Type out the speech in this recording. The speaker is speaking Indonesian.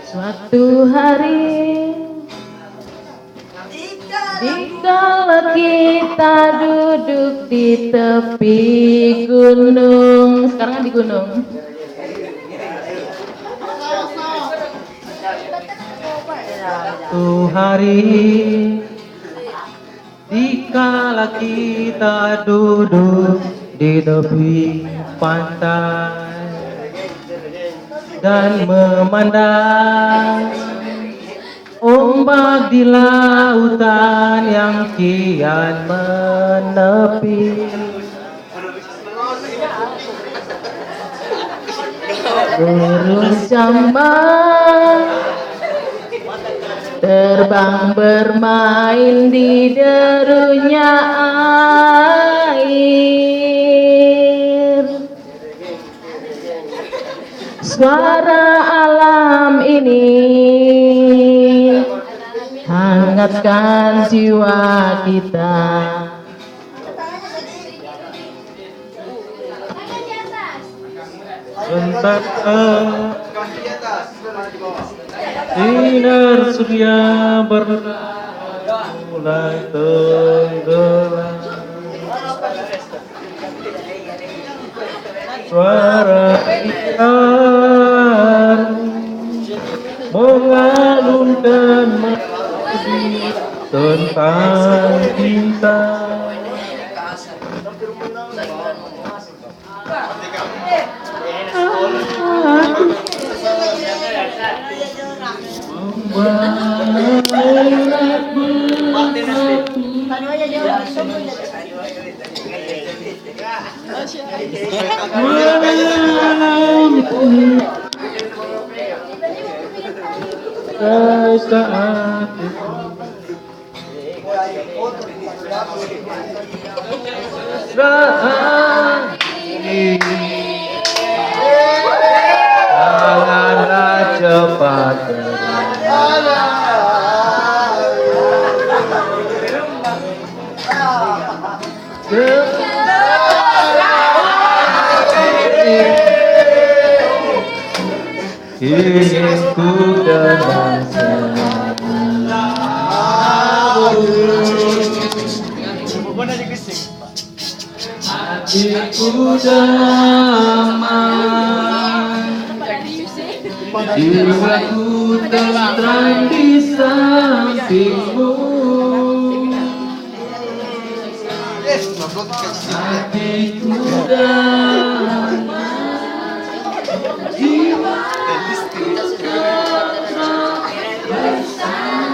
Suatu hari dikala kita duduk di tepi gunung. Sekarang di gunung. Suatu hari dikala kita duduk di tepi pantai dan memandang ombak di lautan yang kian menepi. Burung jambang terbang bermain di derunya air. Suara alam ini hangatkan jiwa kita. Entah sinar surya mulai tenggelam. Suara gitar mengalunkan melodi tentang cinta. Saat ini janganlah cepat ingin ku dengan hatiku damai, jiwaku tentram di sampingmu. Hatiku damai, jiwaku tentram di sampingmu.